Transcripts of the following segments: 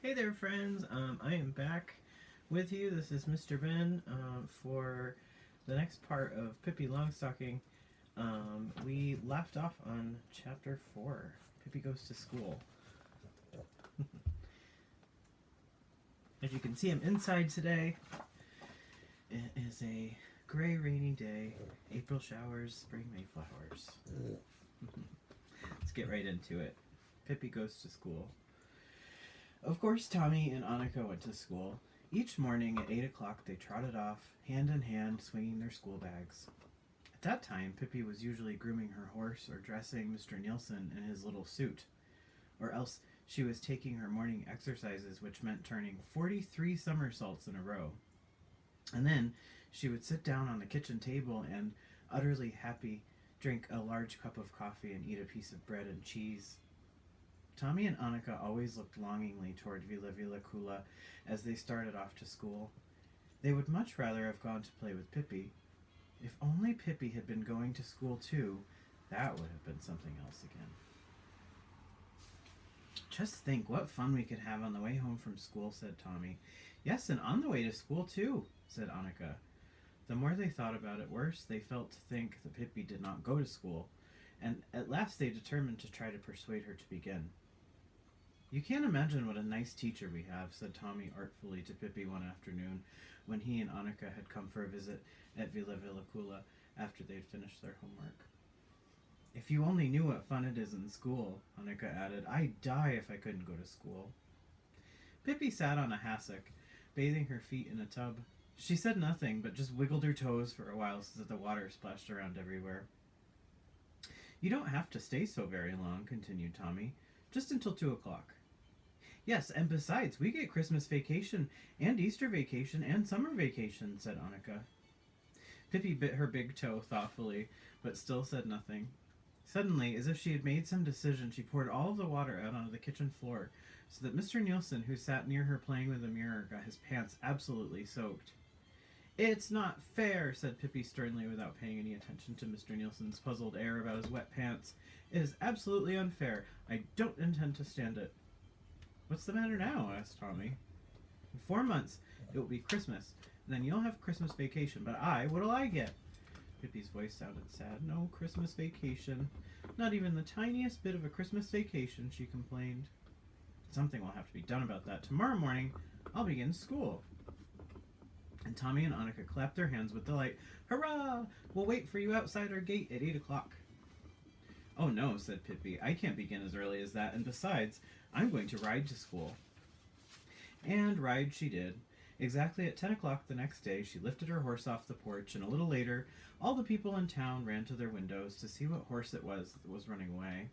Hey there, friends. I am back with you. This is Mr. Ben for the next part of Pippi Longstocking. We left off on chapter 4. Pippi goes to school. As you can see, I'm inside today. It is a gray, rainy day. April showers, spring mayflowers. Let's get right into it. Pippi goes to school. Of course, Tommy and Annika went to school. Each morning at 8 o'clock, they trotted off, hand in hand, swinging their school bags. At that time, Pippi was usually grooming her horse or dressing Mr. Nielsen in his little suit. Or else she was taking her morning exercises, which meant turning 43 somersaults in a row. And then she would sit down on the kitchen table and, utterly happy, drink a large cup of coffee and eat a piece of bread and cheese. Tommy and Annika always looked longingly toward Villa Kula as they started off to school. They would much rather have gone to play with Pippi. If only Pippi had been going to school too, that would have been something else again. Just think what fun we could have on the way home from school, said Tommy. Yes, and on the way to school too, said Annika. The more they thought about it, worse they felt to think that Pippi did not go to school, and at last they determined to try to persuade her to begin. You can't imagine what a nice teacher we have, said Tommy artfully to Pippi one afternoon when he and Annika had come for a visit at Villa Kula after they'd finished their homework. If you only knew what fun it is in school, Annika added. I'd die if I couldn't go to school. Pippi sat on a hassock, bathing her feet in a tub. She said nothing, but just wiggled her toes for a while so that the water splashed around everywhere. You don't have to stay so very long, continued Tommy. Just until 2 o'clock. Yes, and besides, we get Christmas vacation, and Easter vacation, and summer vacation, said Annika. Pippi bit her big toe thoughtfully, but still said nothing. Suddenly, as if she had made some decision, she poured all of the water out onto the kitchen floor, so that Mr. Nielsen, who sat near her playing with a mirror, got his pants absolutely soaked. It's not fair, said Pippi sternly without paying any attention to Mr. Nielsen's puzzled air about his wet pants. It is absolutely unfair. I don't intend to stand it. What's the matter now? Asked Tommy. In 4 months, it will be Christmas, and then you'll have Christmas vacation. But what'll I get? Pippi's voice sounded sad. No Christmas vacation. Not even the tiniest bit of a Christmas vacation, she complained. Something will have to be done about that. Tomorrow morning, I'll begin school. And Tommy and Annika clapped their hands with delight. Hurrah! We'll wait for you outside our gate at 8 o'clock. Oh no, said Pippi. I can't begin as early as that, and besides, I'm going to ride to school. And ride she did. Exactly at 10 o'clock the next day, she lifted her horse off the porch, and a little later, all the people in town ran to their windows to see what horse it was that was running away.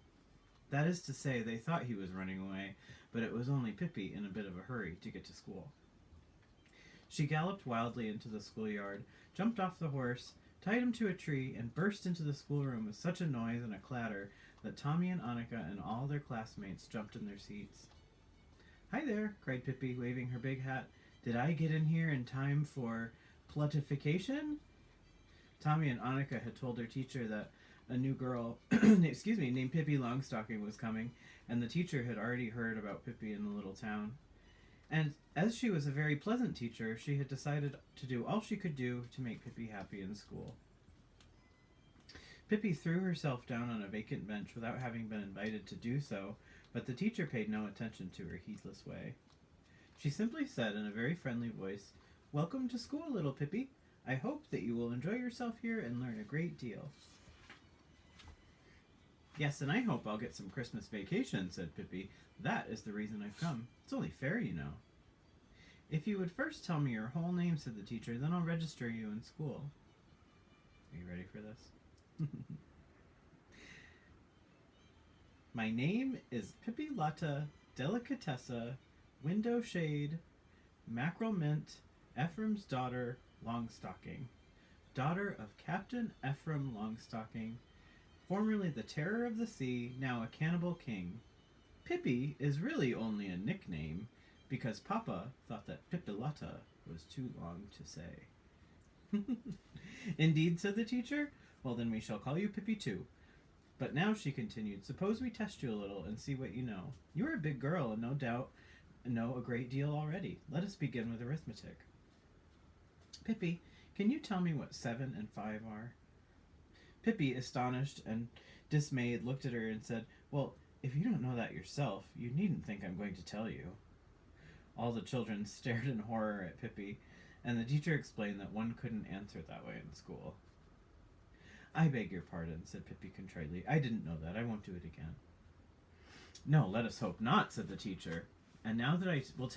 That is to say, they thought he was running away, but it was only Pippi in a bit of a hurry to get to school. She galloped wildly into the schoolyard, jumped off the horse, tied him to a tree, and burst into the schoolroom with such a noise and a clatter that Tommy and Annika and all their classmates jumped in their seats. Hi there, cried Pippi, waving her big hat. Did I get in here in time for plutification? Tommy and Annika had told their teacher that a new girl, named Pippi Longstocking was coming, and the teacher had already heard about Pippi in the little town. And as she was a very pleasant teacher, she had decided to do all she could do to make Pippi happy in school. Pippi threw herself down on a vacant bench without having been invited to do so, but the teacher paid no attention to her heedless way. She simply said in a very friendly voice, Welcome to school, little Pippi. I hope that you will enjoy yourself here and learn a great deal. Yes, and I hope I'll get some Christmas vacation, said Pippi. That is the reason I've come. It's only fair, you know. If you would first tell me your whole name, said the teacher, then I'll register you in school. Are you ready for this? My name is Pippi Lotta Delicatessa Window Shade Mackerel Mint Ephraim's daughter Longstocking, daughter of Captain Ephraim Longstocking, formerly the terror of the sea, now a cannibal king. Pippi is really only a nickname, because Papa thought that Pippilotta was too long to say. Indeed, said the teacher. Well, then we shall call you Pippi too. But now, she continued, suppose we test you a little and see what you know. You are a big girl, and no doubt know a great deal already. Let us begin with arithmetic. Pippi, can you tell me what 7 and 5 are? Pippi, astonished and dismayed, looked at her and said, Well, if you don't know that yourself, you needn't think I'm going to tell you. All the children stared in horror at Pippi, and the teacher explained that one couldn't answer that way in school. I beg your pardon, said Pippi contritely. I didn't know that. I won't do it again. No, let us hope not, said the teacher. And now I will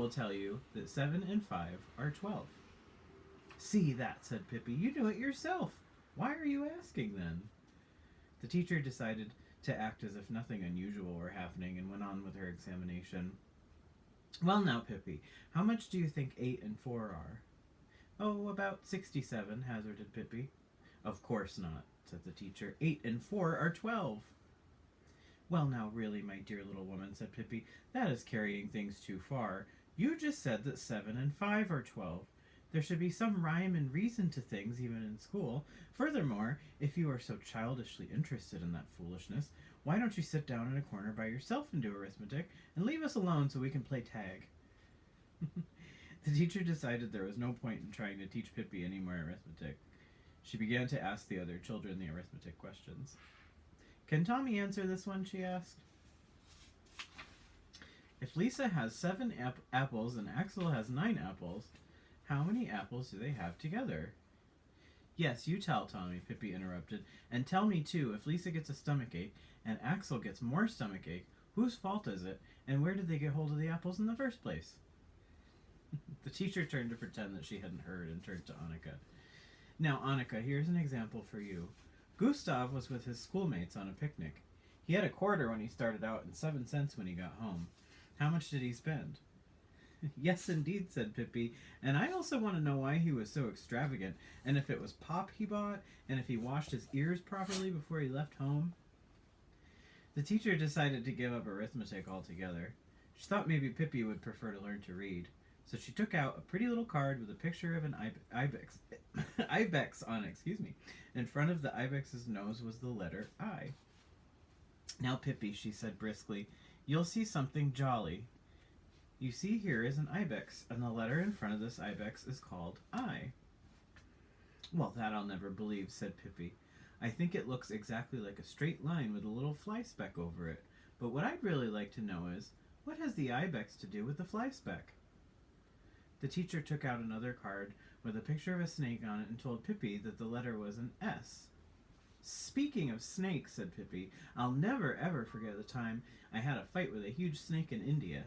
tell you that 7 and 5 are 12. See that, said Pippi. You knew it yourself. Why are you asking then? The teacher decided to act as if nothing unusual were happening and went on with her examination. Well now, Pippi, how much do you think 8 and 4 are? Oh, about 67, hazarded Pippi. Of course not, said the teacher. 8 and 4 are 12. Well now, really, my dear little woman, said Pippi, that is carrying things too far. You just said that 7 and 5 are 12. There should be some rhyme and reason to things, even in school. Furthermore, if you are so childishly interested in that foolishness, why don't you sit down in a corner by yourself and do arithmetic, and leave us alone so we can play tag? The teacher decided there was no point in trying to teach Pippi any more arithmetic. She began to ask the other children the arithmetic questions. Can Tommy answer this one, she asked. If Lisa has 7 apples and Axel has 9 apples, how many apples do they have together? Yes, you tell, Tommy, Pippi interrupted. And tell me, too, if Lisa gets a stomachache and Axel gets more stomachache, whose fault is it, and where did they get hold of the apples in the first place? The teacher turned to pretend that she hadn't heard and turned to Annika. Now, Annika, here's an example for you. Gustav was with his schoolmates on a picnic. He had a quarter when he started out and 7 cents when he got home. How much did he spend? Yes, indeed, said Pippi, and I also want to know why he was so extravagant, and if it was pop he bought, and if he washed his ears properly before he left home. The teacher decided to give up arithmetic altogether. She thought maybe Pippi would prefer to learn to read, so she took out a pretty little card with a picture of an ibex on it, In front of the ibex's nose was the letter I. Now, Pippi, she said briskly, you'll see something jolly. You see, here is an ibex, and the letter in front of this ibex is called I. Well, that I'll never believe, said Pippi. I think it looks exactly like a straight line with a little fly speck over it. But what I'd really like to know is, what has the ibex to do with the fly speck? The teacher took out another card with a picture of a snake on it and told Pippi that the letter was an S. Speaking of snakes, said Pippi, I'll never ever forget the time I had a fight with a huge snake in India.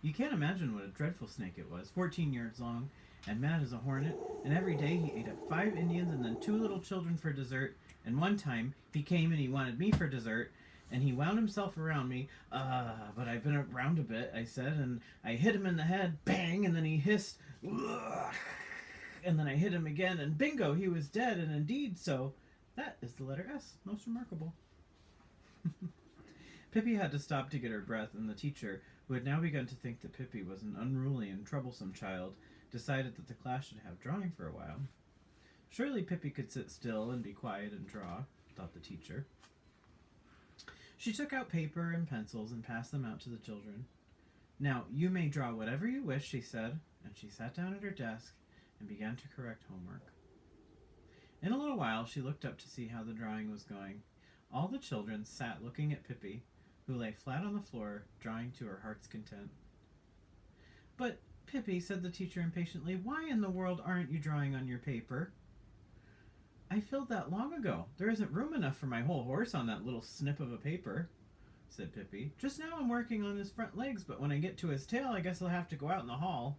You can't imagine what a dreadful snake it was, 14 yards long, and mad as a hornet, and every day he ate up 5 Indians and then 2 little children for dessert, and one time he came and he wanted me for dessert, and he wound himself around me. But I've been around a bit, I said, and I hit him in the head, bang, and then he hissed, ugh, and then I hit him again, and bingo, he was dead, and indeed so. That is the letter S. Most remarkable. Pippi had to stop to get her breath, and the teacher, who had now begun to think that Pippi was an unruly and troublesome child, decided that the class should have drawing for a while. Surely Pippi could sit still and be quiet and draw, thought the teacher. She took out paper and pencils and passed them out to the children. Now, you may draw whatever you wish, she said, and she sat down at her desk and began to correct homework. In a little while, she looked up to see how the drawing was going. All the children sat looking at Pippi, who lay flat on the floor, drawing to her heart's content. But, Pippi, said the teacher impatiently, why in the world aren't you drawing on your paper? I filled that long ago. There isn't room enough for my whole horse on that little snip of a paper, said Pippi. Just now I'm working on his front legs, but when I get to his tail, I guess I'll have to go out in the hall.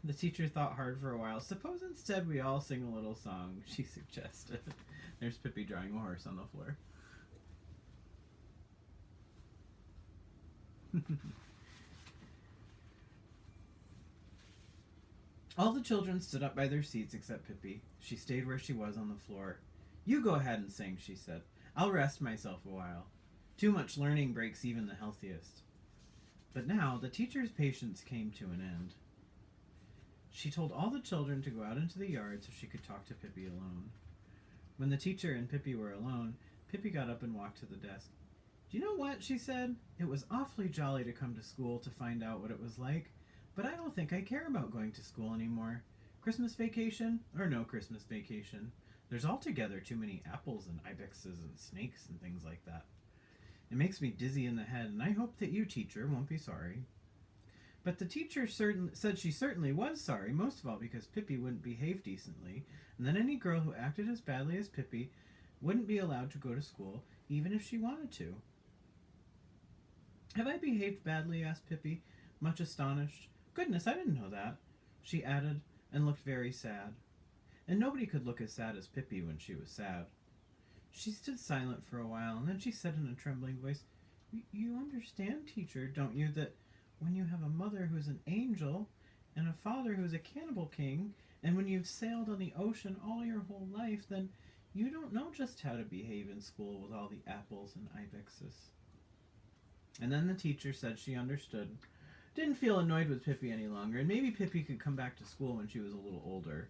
The teacher thought hard for a while. Suppose instead we all sing a little song, she suggested. There's Pippi drawing a horse on the floor. All the children stood up by their seats except Pippi. She stayed where she was on the floor. You go ahead and sing, she said. I'll rest myself a while. Too much learning breaks even the healthiest. But now the teacher's patience came to an end. She told all the children to go out into the yard so she could talk to Pippi alone. When the teacher and Pippi were alone, Pippi got up and walked to the desk. "Do you know what?" she said. "It was awfully jolly to come to school to find out what it was like, but I don't think I care about going to school anymore. Christmas vacation or no Christmas vacation, there's altogether too many apples and ibexes and snakes and things like that. It makes me dizzy in the head, and I hope that you, teacher, won't be sorry." But the teacher said she certainly was sorry, most of all because Pippi wouldn't behave decently, and that any girl who acted as badly as Pippi wouldn't be allowed to go to school, even if she wanted to. "Have I behaved badly?" asked Pippi, much astonished. "Goodness, I didn't know that," she added, and looked very sad. And nobody could look as sad as Pippi when she was sad. She stood silent for a while, and then she said in a trembling voice, "You understand, teacher, don't you, that when you have a mother who's an angel, and a father who's a cannibal king, and when you've sailed on the ocean all your whole life, then you don't know just how to behave in school with all the apples and ibexes." And then the teacher said she understood, didn't feel annoyed with Pippi any longer, and maybe Pippi could come back to school when she was a little older.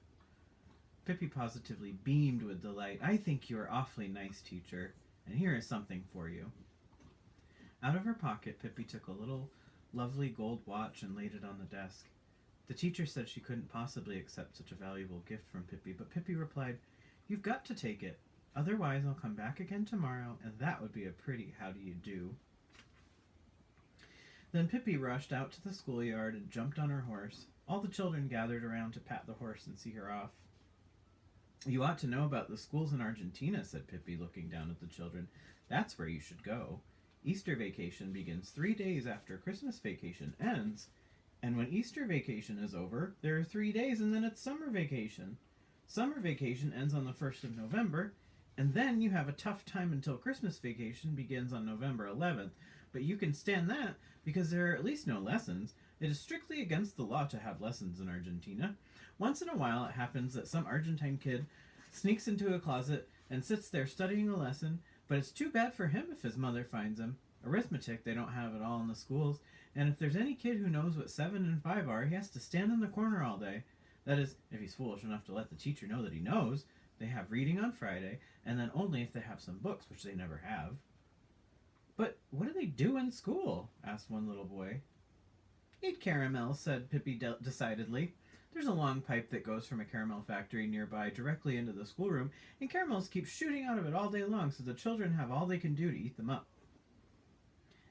Pippi positively beamed with delight. "I think you are awfully nice, teacher, and here is something for you." Out of her pocket, Pippi took a little lovely gold watch and laid it on the desk. The teacher said she couldn't possibly accept such a valuable gift from Pippi, but Pippi replied, "You've got to take it. Otherwise I'll come back again tomorrow, and that would be a pretty how do you do." Then Pippi rushed out to the schoolyard and jumped on her horse. All the children gathered around to pat the horse and see her off. "You ought to know about the schools in Argentina," said Pippi, looking down at the children. "That's where you should go. Easter vacation begins 3 days after Christmas vacation ends, and when Easter vacation is over, there are 3 days and then it's summer vacation. Summer vacation ends on the 1st of November, and then you have a tough time until Christmas vacation begins on November 11th, but you can stand that because there are at least no lessons. It is strictly against the law to have lessons in Argentina. Once in a while it happens that some Argentine kid sneaks into a closet and sits there studying a lesson, but it's too bad for him if his mother finds him. Arithmetic they don't have at all in the schools, and if there's any kid who knows what 7 and 5 are, he has to stand in the corner all day. That is, if he's foolish enough to let the teacher know that he knows. They have reading on Friday, and then only if they have some books, which they never have." "But what do they do in school?" asked one little boy. "Eat caramels," said Pippi decidedly. "There's a long pipe that goes from a caramel factory nearby directly into the schoolroom, and caramels keep shooting out of it all day long, so the children have all they can do to eat them up."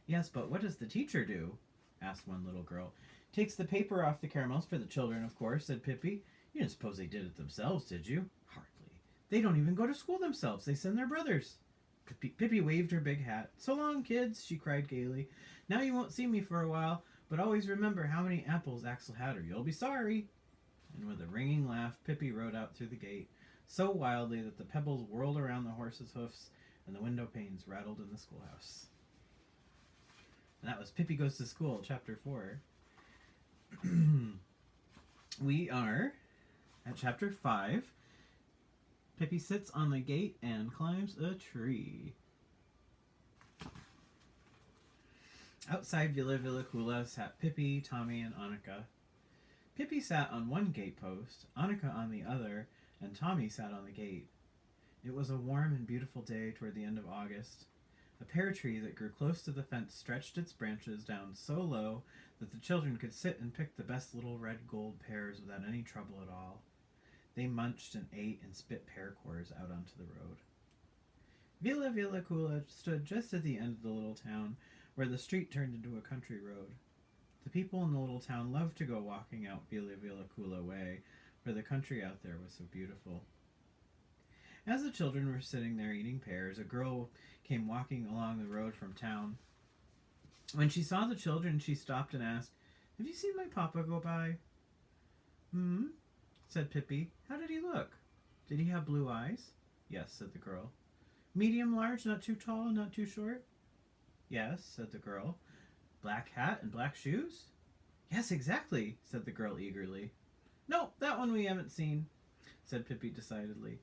"Yes, but what does the teacher do?" asked one little girl. "Takes the paper off the caramels for the children, of course," said Pippi. "You didn't suppose they did it themselves, did you?" "Hardly. They don't even go to school themselves. They send their brothers." Pippi waved her big hat. "So long, kids," she cried gaily. "Now you won't see me for a while, but always remember how many apples Axel had or you'll be sorry." And with a ringing laugh, Pippi rode out through the gate, so wildly that the pebbles whirled around the horse's hoofs and the window panes rattled in the schoolhouse. And that was Pippi Goes to School, Chapter 4. We are at Chapter 5. Pippi sits on the gate and climbs a tree. Outside Villa Villacula sat Pippi, Tommy, and Annika. Pippi sat on one gate post, Annika on the other, and Tommy sat on the gate. It was a warm and beautiful day toward the end of August. A pear tree that grew close to the fence stretched its branches down so low that the children could sit and pick the best little red gold pears without any trouble at all. They munched and ate and spit pear cores out onto the road. Villa Villacula stood just at the end of the little town, where the street turned into a country road. The people in the little town loved to go walking out Villa Villacula way, for the country out there was so beautiful. As the children were sitting there eating pears, a girl came walking along the road from town. When she saw the children, she stopped and asked, "Have you seen my papa go by?" "Hmm," said Pippi. "How did he look? Did he have blue eyes?" "Yes," said the girl. "Medium large, not too tall and not too short?" "Yes," said the girl. "Black hat and black shoes?" "Yes, exactly," said the girl eagerly. "No, that one we haven't seen," said Pippi decidedly.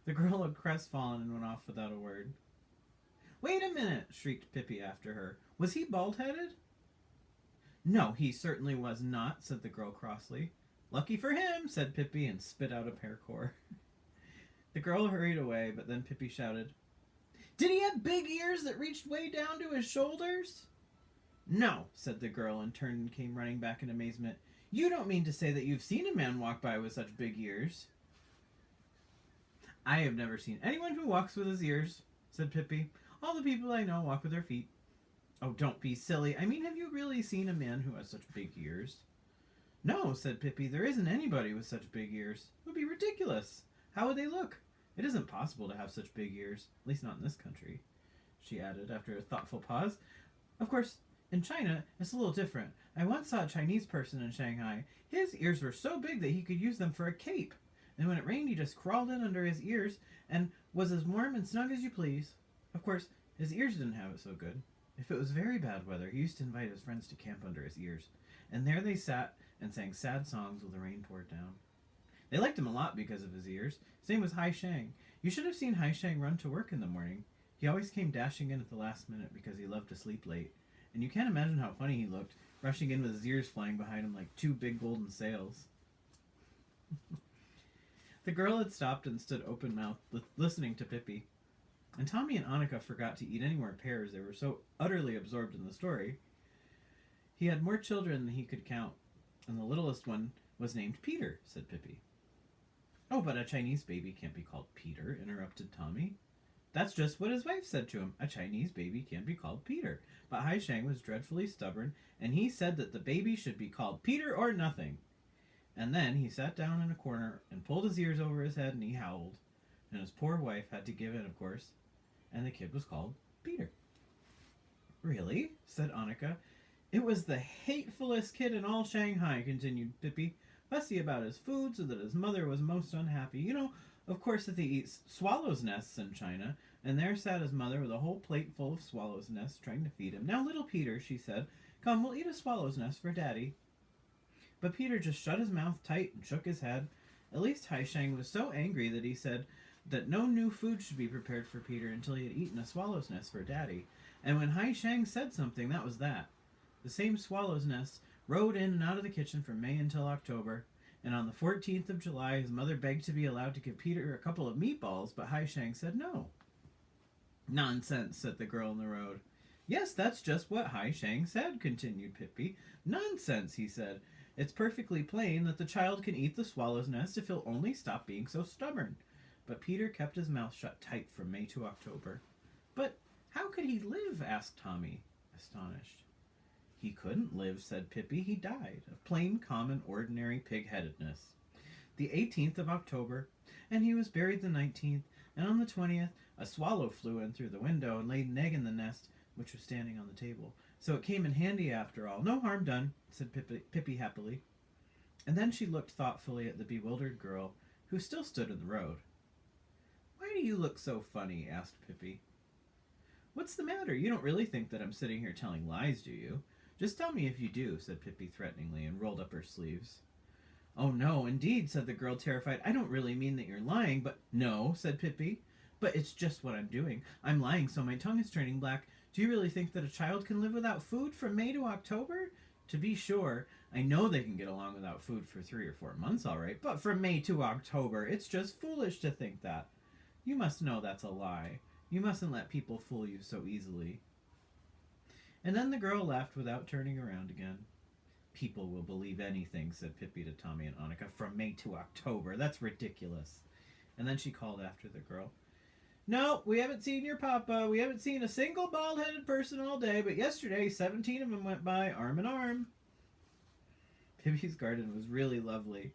The girl looked crestfallen and went off without a word. "Wait a minute," shrieked Pippi after her. "Was he bald-headed?" "No, he certainly was not," said the girl crossly. "Lucky for him," said Pippi, and spit out a pear core. The girl hurried away, but then Pippi shouted, Did he have big ears that reached way down to his shoulders? No, said the girl, and turned and came running back in amazement. You don't mean to say that you've seen a man walk by with such big ears? I have never seen anyone who walks with his ears, said Pippi. All the people I know walk with their feet. Oh, don't be silly. I mean, have you really seen a man who has such big ears? No, said Pippi, there isn't anybody with such big ears. It would be ridiculous. How would they look? It isn't possible to have such big ears, at least not in this country, she added after a thoughtful pause. Of course, in China, it's a little different. I once saw a Chinese person in Shanghai. His ears were so big that he could use them for a cape. And when it rained, he just crawled in under his ears and was as warm and snug as you please. Of course, his ears didn't have it so good. If it was very bad weather, he used to invite his friends to camp under his ears. And there they sat and sang sad songs while the rain poured down. They liked him a lot because of his ears. Same was Hai Shang. You should have seen Hai Shang run to work in the morning. He always came dashing in at the last minute because he loved to sleep late. And you can't imagine how funny he looked, rushing in with his ears flying behind him like two big golden sails. The girl had stopped and stood open-mouthed, listening to Pippi. And Tommy and Annika forgot to eat any more pears. They were so utterly absorbed in the story. He had more children than he could count, and the littlest one was named Peter, said Pippi. Oh, but a Chinese baby can't be called Peter, interrupted Tommy. That's just what his wife said to him. A Chinese baby can't be called Peter. But Hai Shang was dreadfully stubborn, and he said that the baby should be called Peter or nothing. And then he sat down in a corner and pulled his ears over his head and he howled. And his poor wife had to give in, of course. And the kid was called Peter. Really? Said Annika. It was the hatefulest kid in all Shanghai, continued Pippi. Fussy about his food so that his mother was most unhappy. You know, of course, that they eat swallows' nests in China. And there sat his mother with a whole plate full of swallows' nests trying to feed him. Now, little Peter, she said, come, we'll eat a swallow's nest for Daddy. But Peter just shut his mouth tight and shook his head. At least Hai Shang was so angry that he said that no new food should be prepared for Peter until he had eaten a swallow's nest for Daddy. And when Hai Shang said something, that was that. The same swallow's nest rode in and out of the kitchen from May until October. And on the 14th of July, his mother begged to be allowed to give Peter a couple of meatballs, but Hai Shang said no. Nonsense, said the girl in the road. Yes, that's just what Hai Shang said, continued Pippi. Nonsense, he said. It's perfectly plain that the child can eat the swallow's nest if he'll only stop being so stubborn. But Peter kept his mouth shut tight from May to October. But how could he live? Asked Tommy, astonished. He couldn't live, said Pippi. He died of plain, common, ordinary pig-headedness. The 18th of October, and he was buried the 19th, and on the 20th, a swallow flew in through the window and laid an egg in the nest, which was standing on the table. So it came in handy after all. No harm done, said Pippi happily. And then she looked thoughtfully at the bewildered girl, who still stood in the road. Why do you look so funny? Asked Pippi. What's the matter? You don't really think that I'm sitting here telling lies, do you? Just tell me if you do, said Pippi threateningly, and rolled up her sleeves. Oh, no, indeed, said the girl, terrified. I don't really mean that you're lying, but... No, said Pippi. But it's just what I'm doing. I'm lying so my tongue is turning black. Do you really think that a child can live without food from May to October? To be sure, I know they can get along without food for 3 or 4 months, all right, but from May to October, it's just foolish to think that. You must know that's a lie. You mustn't let people fool you so easily. And then the girl left without turning around again. People will believe anything, said Pippi to Tommy and Annika, from May to October. That's ridiculous. And then she called after the girl. No, we haven't seen your papa. We haven't seen a single bald-headed person all day, but yesterday 17 of them went by arm in arm. Pippi's garden was really lovely.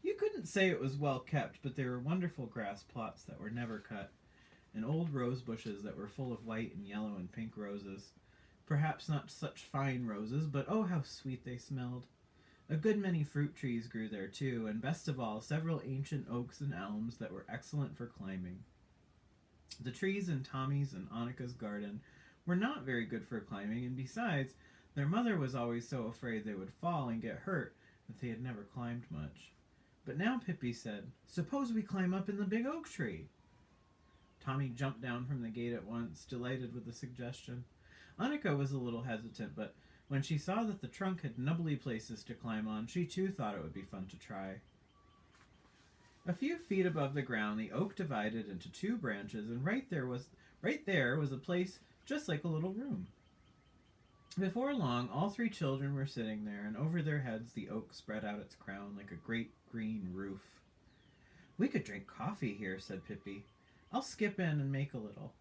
You couldn't say it was well kept, but there were wonderful grass plots that were never cut, and old rose bushes that were full of white and yellow and pink roses. Perhaps not such fine roses, but oh, how sweet they smelled. A good many fruit trees grew there, too, and best of all, several ancient oaks and elms that were excellent for climbing. The trees in Tommy's and Annika's garden were not very good for climbing, and besides, their mother was always so afraid they would fall and get hurt that they had never climbed much. But now Pippi said, "Suppose we climb up in the big oak tree." Tommy jumped down from the gate at once, delighted with the suggestion. Annika was a little hesitant, but when she saw that the trunk had nubbly places to climb on, she too thought it would be fun to try. A few feet above the ground, the oak divided into 2 branches, and right Right there was a place just like a little room. Before long, all three children were sitting there, and over their heads the oak spread out its crown like a great green roof. "We could drink coffee here," said Pippi. "I'll skip in and make a little."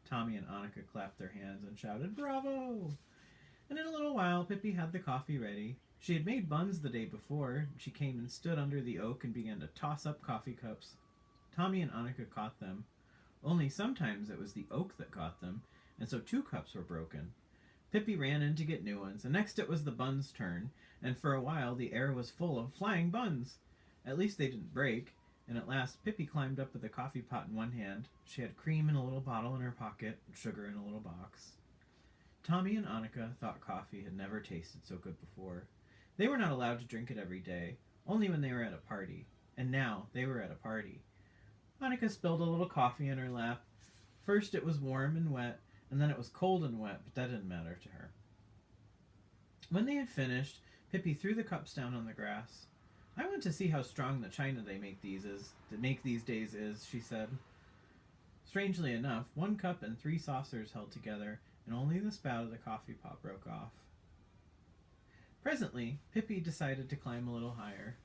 Tommy and Annika clapped their hands and shouted, "Bravo!" And in a little while, Pippi had the coffee ready. She had made buns the day before. She came and stood under the oak and began to toss up coffee cups. Tommy and Annika caught them. Only sometimes it was the oak that caught them, and so 2 cups were broken. Pippi ran in to get new ones, and next it was the buns' turn, and for a while the air was full of flying buns. At least they didn't break, and at last Pippi climbed up with a coffee pot in one hand. She had cream in a little bottle in her pocket, and sugar in a little box. Tommy and Annika thought coffee had never tasted so good before. They were not allowed to drink it every day, only when they were at a party, and now they were at a party. Annika spilled a little coffee in her lap. First it was warm and wet, and then it was cold and wet, but that didn't matter to her. When they had finished, Pippi threw the cups down on the grass. "I want to see how strong the china they make these days is," she said. Strangely enough, 1 cup and 3 saucers held together, and only the spout of the coffee pot broke off. Presently, Pippi decided to climb a little higher.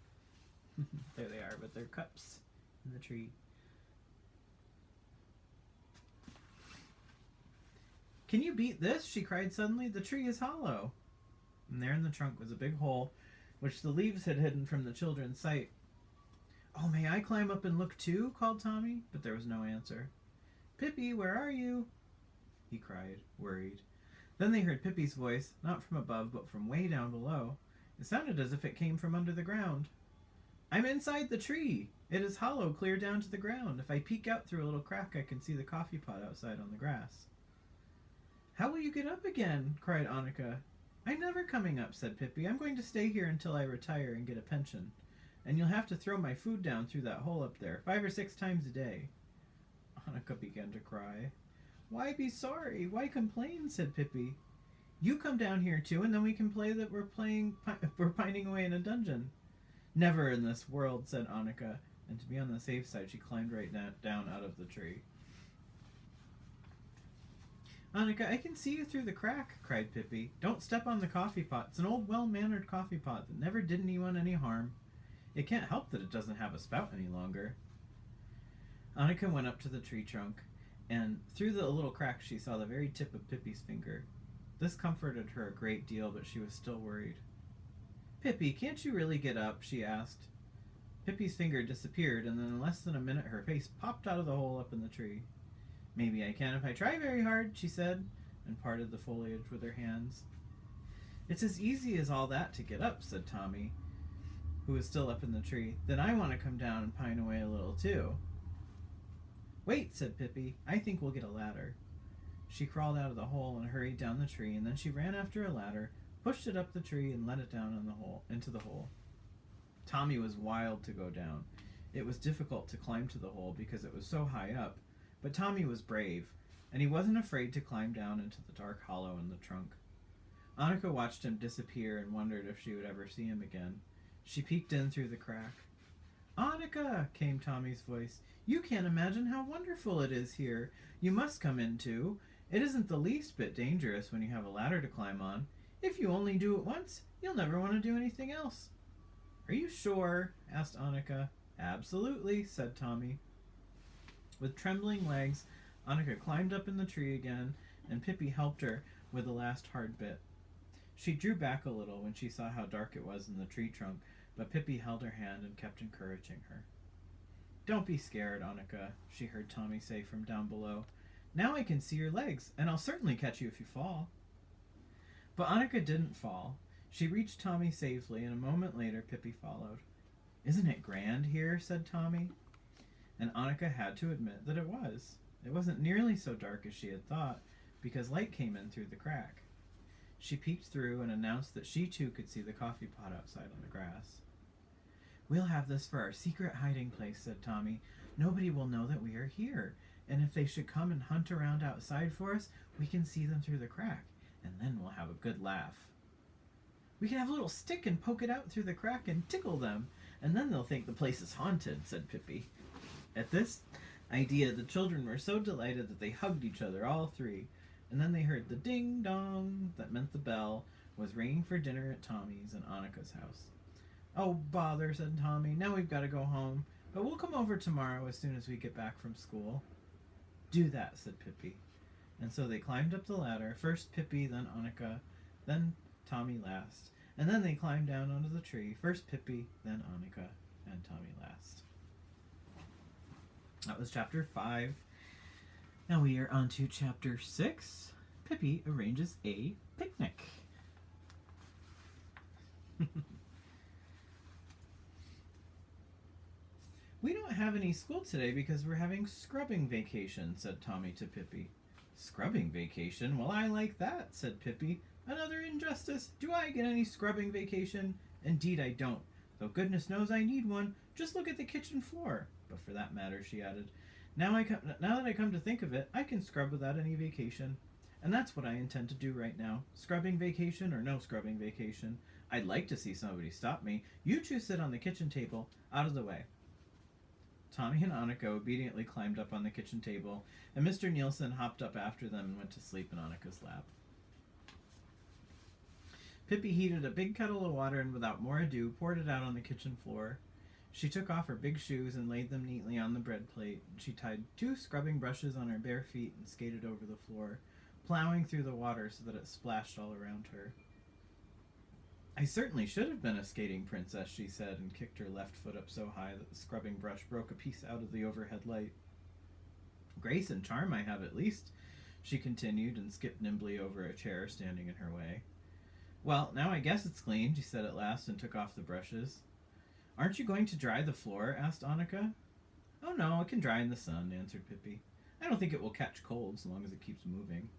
There they are with their cups in the tree. "Can you beat this?" she cried suddenly. "The tree is hollow." And there in the trunk was a big hole, which the leaves had hidden from the children's sight. "Oh, may I climb up and look too?" called Tommy, but there was no answer. "Pippi, where are you?" he cried, worried. Then they heard Pippi's voice, not from above, but from way down below. It sounded as if it came from under the ground. "I'm inside the tree. It is hollow clear down to the ground. If I peek out through a little crack, I can see the coffee pot outside on the grass." "How will you get up again?" cried Annika. "I'm never coming up," said Pippi. "I'm going to stay here until I retire and get a pension. And you'll have to throw my food down through that hole up there 5 or 6 times a day." Annika began to cry. "Why be sorry? Why complain?" said Pippi. "You come down here too, and then we can play that we're pining away in a dungeon." "Never in this world," said Annika, and to be on the safe side, she climbed right down out of the tree. "Annika, I can see you through the crack," cried Pippi. "Don't step on the coffee pot. It's an old, well-mannered coffee pot that never did anyone any harm. It can't help that it doesn't have a spout any longer." Annika went up to the tree trunk, and through the little crack she saw the very tip of Pippi's finger. This comforted her a great deal, but she was still worried. "Pippi, can't you really get up?" she asked. Pippi's finger disappeared, and then in less than a minute her face popped out of the hole up in the tree. "Maybe I can if I try very hard," she said, and parted the foliage with her hands. "It's as easy as all that to get up," said Tommy, who was still up in the tree. "Then I want to come down and pine away a little too." "Wait," said Pippi. "I think we'll get a ladder." She crawled out of the hole and hurried down the tree, and then she ran after a ladder, pushed it up the tree, and let it down into the hole. Tommy was wild to go down. It was difficult to climb to the hole because it was so high up, but Tommy was brave, and he wasn't afraid to climb down into the dark hollow in the trunk. Annika watched him disappear and wondered if she would ever see him again. She peeked in through the crack. "Annika," came Tommy's voice, "you can't imagine how wonderful it is here. You must come in too. It isn't the least bit dangerous when you have a ladder to climb on. If you only do it once, you'll never want to do anything else." "Are you sure?" asked Annika. "Absolutely," said Tommy. With trembling legs, Annika climbed up in the tree again, and Pippi helped her with the last hard bit. She drew back a little when she saw how dark it was in the tree trunk, but Pippi held her hand and kept encouraging her. "Don't be scared, Annika," she heard Tommy say from down below. "Now I can see your legs, and I'll certainly catch you if you fall." But Annika didn't fall. She reached Tommy safely, and a moment later Pippi followed. "Isn't it grand here?" said Tommy. And Annika had to admit that it was. It wasn't nearly so dark as she had thought, because light came in through the crack. She peeked through and announced that she too could see the coffee pot outside on the grass. "We'll have this for our secret hiding place," said Tommy. "Nobody will know that we are here, and if they should come and hunt around outside for us, we can see them through the crack, and then we'll have a good laugh." "We can have a little stick and poke it out through the crack and tickle them, and then they'll think the place is haunted," said Pippi. At this, idea, the children were so delighted that they hugged each other, all three. And then they heard the ding-dong that meant the bell was ringing for dinner at Tommy's and Annika's house. "Oh, bother," said Tommy. "Now we've got to go home. But we'll come over tomorrow as soon as we get back from school." "Do that," said Pippi. And so they climbed up the ladder. First Pippi, then Annika, then Tommy last. And then they climbed down onto the tree. First Pippi, then Annika, and Tommy last. That was chapter 5. Now we are on to chapter 6. Pippi arranges a picnic. "We don't have any school today because we're having scrubbing vacation," said Tommy to Pippi. "Scrubbing vacation? Well, I like that," said Pippi. "Another injustice. Do I get any scrubbing vacation? Indeed I don't, though goodness knows I need one. Just look at the kitchen floor. But for that matter," she added, now that I come to think of it, I can scrub without any vacation. And that's what I intend to do right now. Scrubbing vacation or no scrubbing vacation. I'd like to see somebody stop me. You two sit on the kitchen table, out of the way." Tommy and Annika obediently climbed up on the kitchen table, and Mr. Nielsen hopped up after them and went to sleep in Annika's lap. Pippi heated a big kettle of water and without more ado poured it out on the kitchen floor. She took off her big shoes and laid them neatly on the bread plate. She tied 2 scrubbing brushes on her bare feet and skated over the floor, plowing through the water so that it splashed all around her. "I certainly should have been a skating princess," she said, and kicked her left foot up so high that the scrubbing brush broke a piece out of the overhead light. "Grace and charm I have at least," she continued, and skipped nimbly over a chair standing in her way. "Well, now I guess it's clean," she said at last, and took off the brushes. "Aren't you going to dry the floor?" asked Annika. "Oh no, it can dry in the sun," answered Pippi. "I don't think it will catch cold so long as it keeps moving."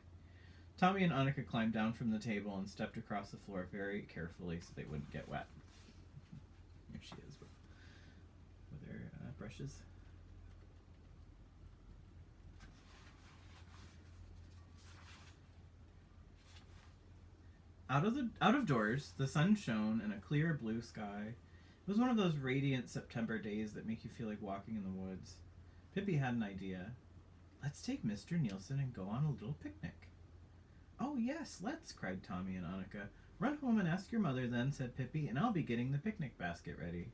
Tommy and Annika climbed down from the table and stepped across the floor very carefully so they wouldn't get wet. Here she is with her brushes. Out of doors, the sun shone in a clear blue sky. It was one of those radiant September days that make you feel like walking in the woods. Pippi had an idea. "Let's take Mr. Nielsen and go on a little picnic." "Oh yes, let's," cried Tommy and Annika. "Run home and ask your mother then," said Pippi, "and I'll be getting the picnic basket ready."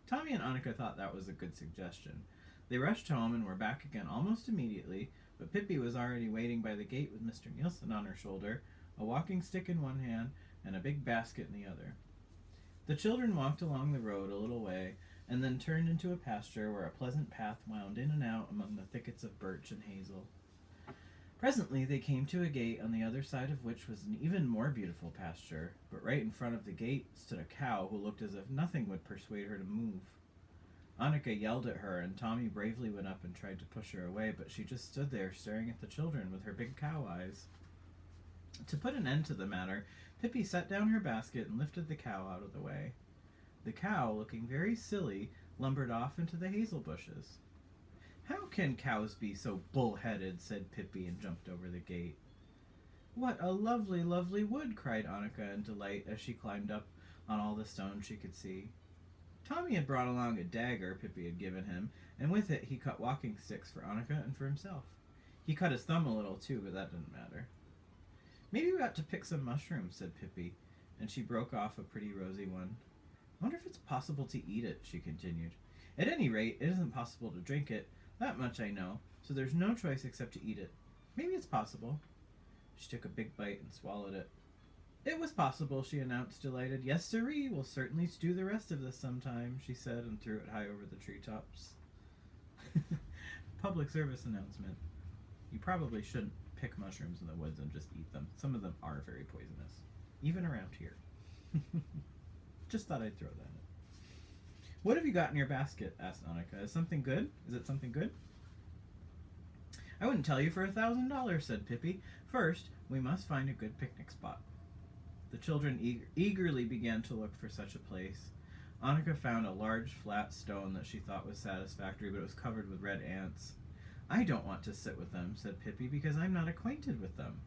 Tommy and Annika thought that was a good suggestion. They rushed home and were back again almost immediately, but Pippi was already waiting by the gate with Mr. Nielsen on her shoulder, a walking stick in one hand and a big basket in the other. The children walked along the road a little way and then turned into a pasture where a pleasant path wound in and out among the thickets of birch and hazel. Presently they came to a gate on the other side of which was an even more beautiful pasture, but right in front of the gate stood a cow who looked as if nothing would persuade her to move. Annika yelled at her, and Tommy bravely went up and tried to push her away, but she just stood there staring at the children with her big cow eyes. To put an end to the matter, Pippi set down her basket and lifted the cow out of the way. The cow, looking very silly, lumbered off into the hazel bushes. "How can cows be so bull-headed?" said Pippi, and jumped over the gate. "What a lovely, lovely wood!" cried Annika in delight as she climbed up on all the stones she could see. Tommy had brought along a dagger Pippi had given him, and with it he cut walking sticks for Annika and for himself. He cut his thumb a little too, but that didn't matter. "Maybe we ought to pick some mushrooms," said Pippi, and she broke off a pretty rosy one. "I wonder if it's possible to eat it," she continued. "At any rate, it isn't possible to drink it. That much I know, so there's no choice except to eat it. Maybe it's possible." She took a big bite and swallowed it. "It was possible," she announced, delighted. "Yes, sirree, we'll certainly do the rest of this sometime," she said, and threw it high over the treetops. Public service announcement. You probably shouldn't pick mushrooms in the woods and just eat them. Some of them are very poisonous, even around here. Just thought I'd throw that in. "What have you got in your basket?" asked Annika. Is it something good?" "I wouldn't tell you for $1,000, said Pippi. "First, we must find a good picnic spot." The children eagerly began to look for such a place. Annika found a large flat stone that she thought was satisfactory, but it was covered with red ants. "I don't want to sit with them," said Pippi, "because I'm not acquainted with them."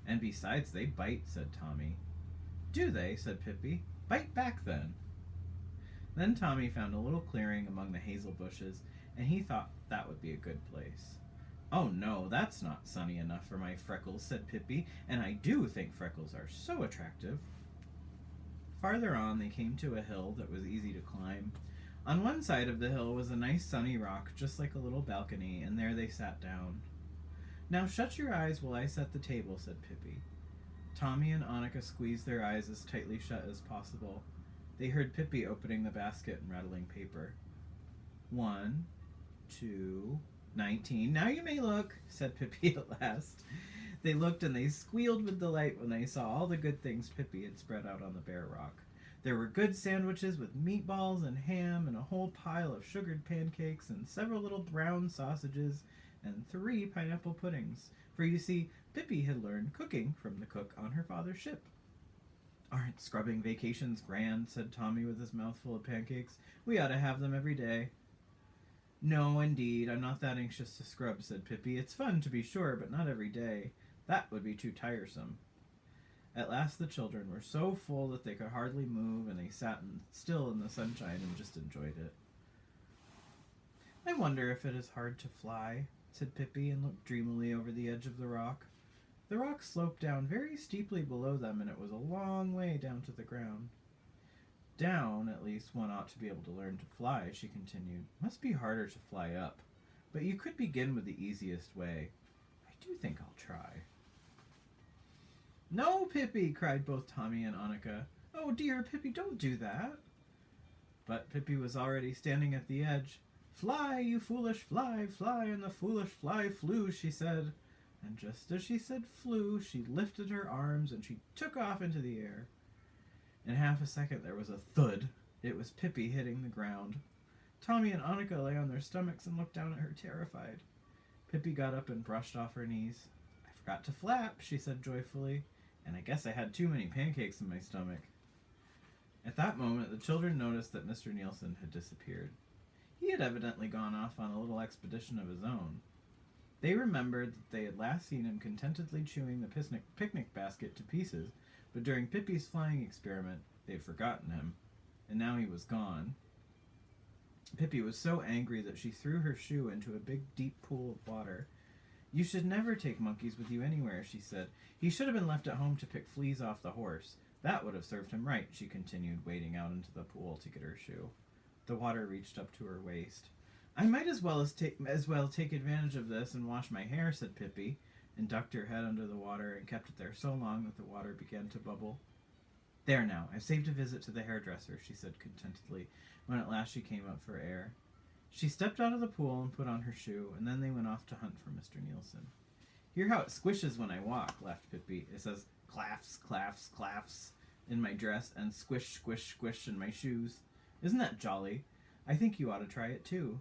"And besides, they bite," said Tommy. "Do they?" said Pippi. "Bite back, then." Then Tommy found a little clearing among the hazel bushes, and he thought that would be a good place. "Oh no, that's not sunny enough for my freckles," said Pippi, "and I do think freckles are so attractive." Farther on, they came to a hill that was easy to climb. On one side of the hill was a nice sunny rock, just like a little balcony, and there they sat down. "Now shut your eyes while I set the table," said Pippi. Tommy and Annika squeezed their eyes as tightly shut as possible. They heard Pippi opening the basket and rattling paper. 1, 2, 19. "Now you may look," said Pippi at last. They looked and they squealed with delight when they saw all the good things Pippi had spread out on the bare rock. There were good sandwiches with meatballs and ham, and a whole pile of sugared pancakes, and several little brown sausages, and 3 pineapple puddings. For you see, Pippi had learned cooking from the cook on her father's ship. "Aren't scrubbing vacations grand?" said Tommy with his mouth full of pancakes. "We ought to have them every day." "No, indeed, I'm not that anxious to scrub," said Pippi. "It's fun, to be sure, but not every day. That would be too tiresome." At last the children were so full that they could hardly move, and they sat still in the sunshine and just enjoyed it. "I wonder if it is hard to fly," said Pippi, and looked dreamily over the edge of the rock. The rock sloped down very steeply below them, and it was a long way down to the ground. "Down, at least, one ought to be able to learn to fly," she continued. "Must be harder to fly up, but you could begin with the easiest way. I do think I'll try." "No, Pippi!" cried both Tommy and Annika. "Oh dear, Pippi, don't do that!" But Pippi was already standing at the edge. "Fly, you foolish fly, fly, and the foolish fly flew," she said. And just as she said flew, she lifted her arms and she took off into the air. In half a second there was a thud. It was Pippi hitting the ground. Tommy and Annika lay on their stomachs and looked down at her terrified. Pippi got up and brushed off her knees. "I forgot to flap," she said joyfully, "and I guess I had too many pancakes in my stomach." At that moment the children noticed that Mr. Nielsen had disappeared. He had evidently gone off on a little expedition of his own. They remembered that they had last seen him contentedly chewing the picnic basket to pieces, but during Pippi's flying experiment they had forgotten him, and now he was gone. Pippi was so angry that she threw her shoe into a big deep pool of water. "You should never take monkeys with you anywhere," she said. "He should have been left at home to pick fleas off the horse. That would have served him right," she continued, wading out into the pool to get her shoe. The water reached up to her waist. "I might as well take advantage of this and wash my hair," said Pippi, and ducked her head under the water and kept it there so long that the water began to bubble. "There now, I've saved a visit to the hairdresser," she said contentedly, when at last she came up for air. She stepped out of the pool and put on her shoe, and then they went off to hunt for Mr. Nielsen. "Hear how it squishes when I walk," laughed Pippi. "It says clafs, clafs, clafs in my dress, and squish, squish, squish in my shoes. Isn't that jolly? I think you ought to try it too,"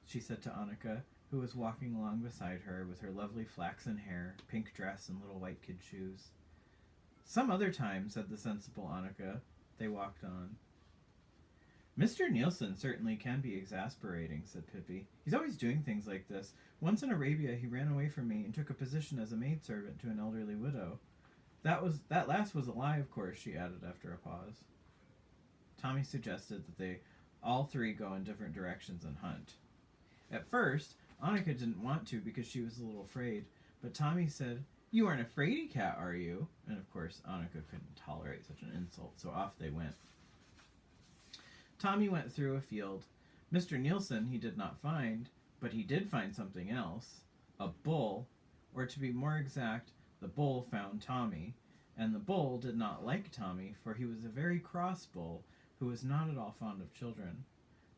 she said to Annika, who was walking along beside her with her lovely flaxen hair, pink dress, and little white kid shoes. "Some other time," said the sensible Annika. They walked on. "Mr. Nielsen certainly can be exasperating," said Pippi. "He's always doing things like this. Once in Arabia he ran away from me and took a position as a maidservant to an elderly widow. That last was a lie, of course," she added after a pause. Tommy suggested that they all 3 go in different directions and hunt. At first, Annika didn't want to because she was a little afraid, but Tommy said, "You aren't a fraidy cat, are you?" And of course, Annika couldn't tolerate such an insult, so off they went. Tommy went through a field. Mr. Nielsen he did not find, but he did find something else. A bull, or to be more exact, the bull found Tommy, and the bull did not like Tommy, for he was a very cross bull who was not at all fond of children.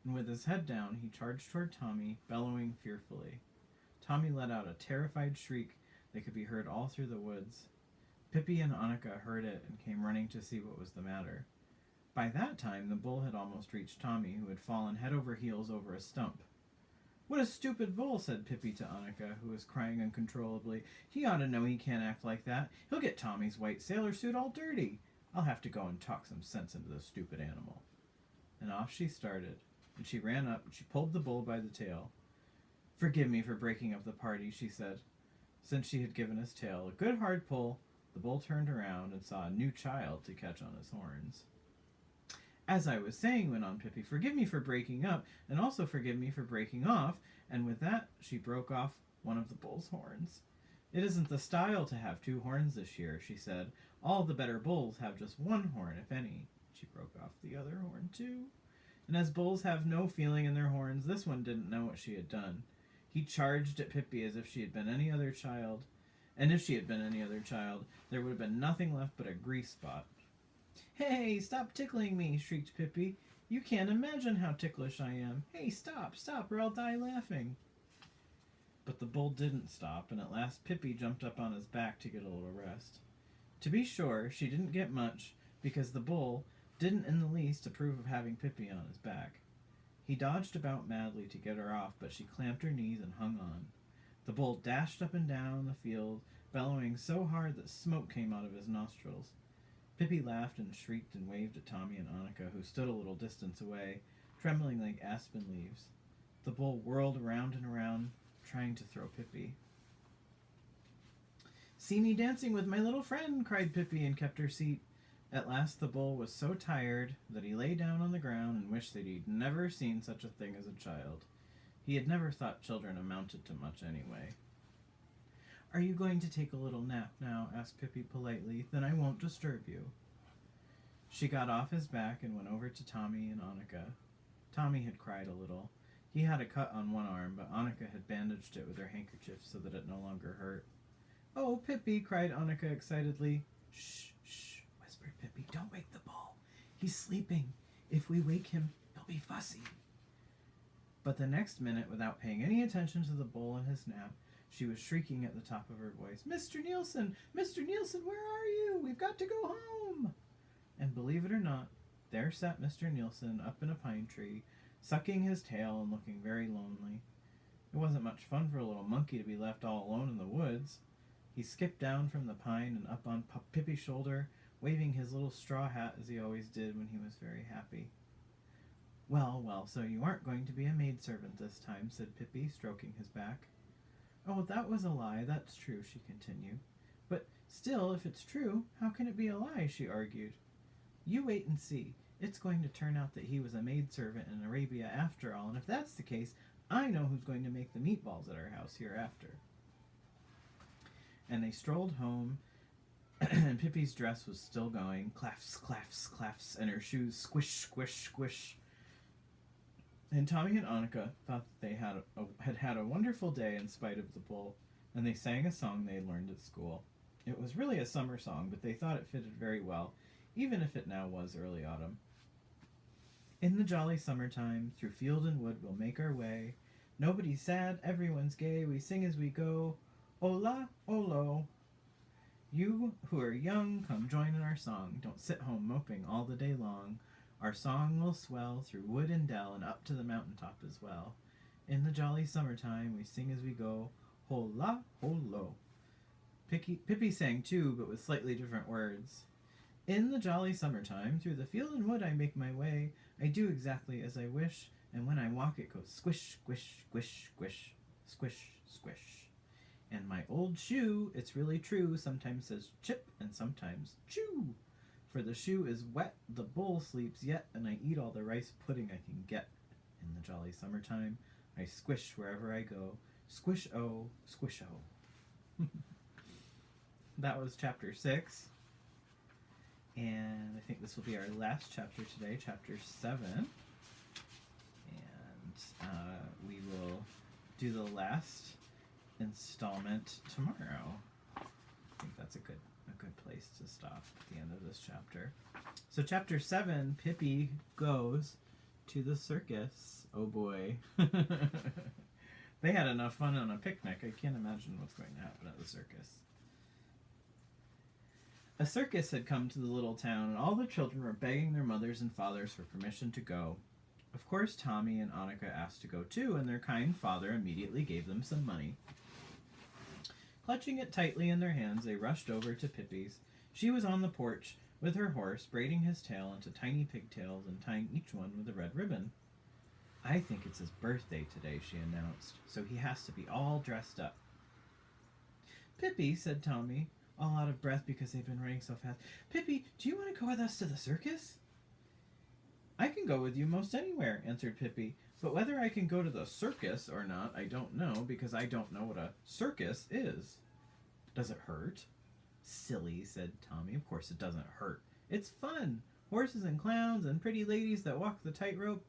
And with his head down, he charged toward Tommy, bellowing fearfully. Tommy let out a terrified shriek that could be heard all through the woods. Pippi and Annika heard it and came running to see what was the matter. By that time, the bull had almost reached Tommy, who had fallen head over heels over a stump. "What a stupid bull," said Pippi to Annika, who was crying uncontrollably. "He ought to know he can't act like that. He'll get Tommy's white sailor suit all dirty. I'll have to go and talk some sense into the stupid animal." And off she started, and she ran up and she pulled the bull by the tail. "Forgive me for breaking up the party," she said. Since she had given his tail a good hard pull, the bull turned around and saw a new child to catch on his horns. As I was saying, went on Pippi, forgive me for breaking up, and also forgive me for breaking off, and with that she broke off one of the bull's horns. It isn't the style to have 2 horns this year, she said. All the better bulls have just 1 horn, if any. She broke off the other horn, too. And as bulls have no feeling in their horns, this one didn't know what she had done. He charged at Pippi as if she had been any other child, and if she had been any other child, there would have been nothing left but a grease spot. Hey, stop tickling me, shrieked Pippi. You can't imagine how ticklish I am. Hey, stop, or I'll die laughing. But the bull didn't stop, and at last Pippi jumped up on his back to get a little rest. To be sure, she didn't get much, because the bull didn't in the least approve of having Pippi on his back. He dodged about madly to get her off, but she clamped her knees and hung on. The bull dashed up and down the field, bellowing so hard that smoke came out of his nostrils. Pippi laughed and shrieked and waved at Tommy and Annika, who stood a little distance away, trembling like aspen leaves. The bull whirled around and around, trying to throw Pippi. See me dancing with my little friend, cried Pippi, and kept her seat. At last the bull was so tired that he lay down on the ground and wished that he'd never seen such a thing as a child. He had never thought children amounted to much anyway. Are you going to take a little nap now? Asked Pippi politely. Then I won't disturb you. She got off his back and went over to Tommy and Annika. Tommy had cried a little. He had a cut on one arm, but Annika had bandaged it with her handkerchief so that it no longer hurt. Oh, Pippi, cried Annika excitedly. Shh, shh, whispered Pippi. Don't wake the bull. He's sleeping. If we wake him, he'll be fussy. But the next minute, without paying any attention to the bull and his nap, she was shrieking at the top of her voice, Mr. Nielsen, where are you? We've got to go home. And believe it or not, there sat Mr. Nielsen up in a pine tree, sucking his tail and looking very lonely. It wasn't much fun for a little monkey to be left all alone in the woods. He skipped down from the pine and up on Pippi's shoulder, waving his little straw hat as he always did when he was very happy. Well, so you aren't going to be a maidservant this time, said Pippi, stroking his back. Oh, that was a lie, that's true, she continued. But still, if it's true, how can it be a lie, she argued. You wait and see. It's going to turn out that he was a maidservant in Arabia after all, and if that's the case, I know who's going to make the meatballs at our house hereafter. And they strolled home, and Pippi's dress was still going, claffs, claffs, claffs, and her shoes squish, squish, squish. And Tommy and Annika thought that they had a wonderful day in spite of the bull, and they sang a song they had learned at school. It was really a summer song, but they thought it fitted very well, even if it now was early autumn. In the jolly summertime, through field and wood we'll make our way. Nobody's sad, everyone's gay, we sing as we go. Ola, olo. You who are young, come join in our song. Don't sit home moping all the day long. Our song will swell through wood and dell and up to the mountaintop as well. In the jolly summertime, we sing as we go. Hola, holo. Pippi sang too, but with slightly different words. In the jolly summertime, through the field and wood I make my way. I do exactly as I wish, and when I walk it goes squish, squish, squish, squish, squish, squish. And my old shoe, it's really true, sometimes says chip and sometimes chew. For the shoe is wet, the bull sleeps yet, and I eat all the rice pudding I can get. In the jolly summertime, I squish wherever I go. Squish-o, squish-o. That was chapter 6. And I think this will be our last chapter today, chapter 7. And we will do the last installment tomorrow. I think that's a good place to stop at the end of this chapter. So chapter 7, Pippi goes to the circus. Oh boy. They had enough fun on a picnic. I can't imagine what's going to happen at the circus. A circus had come to the little town, and all the children were begging their mothers and fathers for permission to go. Of course, Tommy and Annika asked to go too, and their kind father immediately gave them some money. Clutching it tightly in their hands, they rushed over to Pippi's. She was on the porch with her horse, braiding his tail into tiny pigtails and tying each one with a red ribbon. I think it's his birthday today, she announced, so he has to be all dressed up. Pippi, said Tommy, all out of breath because they'd been running so fast. Pippi, do you want to go with us to the circus? can go with you most anywhere, answered Pippi. But whether I can go to the circus or not, I don't know, because I don't know what a circus is. Does it hurt? Silly, said Tommy. Of course it doesn't hurt. It's fun. Horses and clowns and pretty ladies that walk the tightrope.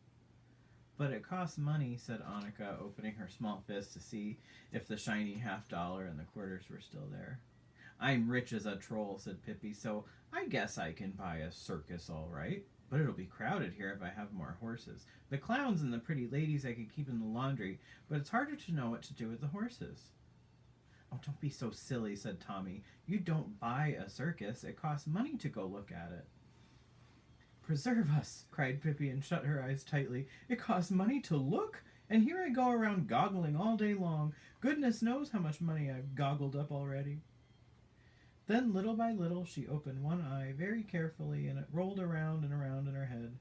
But it costs money, said Annika, opening her small fist to see if the shiny $50 and the quarters were still there. I'm rich as a troll, said Pippi, so I guess I can buy a circus all right. But it'll be crowded here if I have more horses. The clowns and the pretty ladies I could keep in the laundry, but it's harder to know what to do with the horses. Oh, don't be so silly, said Tommy. You don't buy a circus. It costs money to go look at it. Preserve us, cried Pippi and shut her eyes tightly. It costs money to look? And here I go around goggling all day long. Goodness knows how much money I've goggled up already. Then, little by little, she opened one eye very carefully, and it rolled around and around in her head.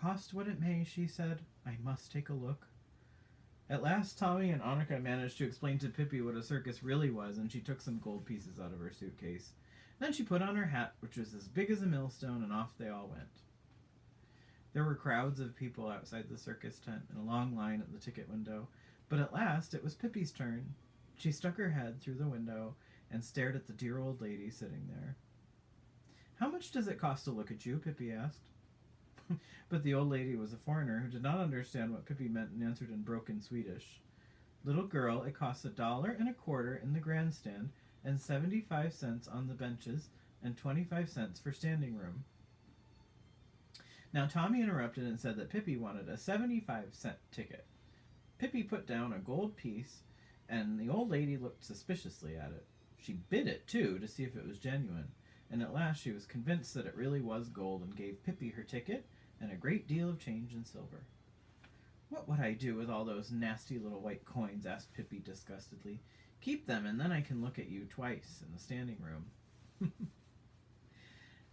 Cost what it may, she said, I must take a look. At last, Tommy and Annika managed to explain to Pippi what a circus really was, and she took some gold pieces out of her suitcase. Then she put on her hat, which was as big as a millstone, and off they all went. There were crowds of people outside the circus tent and a long line at the ticket window, but at last it was Pippi's turn. She stuck her head through the window and stared at the dear old lady sitting there. How much does it cost to look at you? Pippi asked. But the old lady was a foreigner who did not understand what Pippi meant and answered in broken Swedish. Little girl, it costs $1.25 in the grandstand and 75 cents on the benches and 25 cents for standing room. Now Tommy interrupted and said that Pippi wanted a 75-cent ticket. Pippi put down a gold piece, and the old lady looked suspiciously at it. She bid it, too, to see if it was genuine, and at last she was convinced that it really was gold and gave Pippi her ticket and a great deal of change in silver. What would I do with all those nasty little white coins? Asked Pippi disgustedly. Keep them, and then I can look at you twice in the standing room.